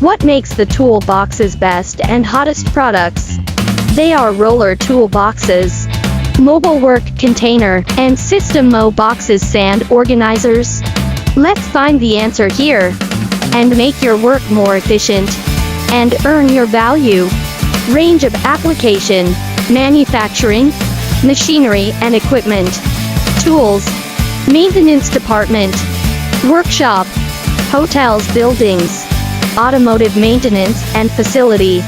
What makes the toolboxes best and hottest products? They are roller toolboxes, mobile work container, and system mo boxes sand organizers. Let's find the answer here and make your work more efficient and earn your value. Range of application: manufacturing, machinery and equipment, tools, maintenance department, workshop, hotels, buildings, automotive maintenance and facility.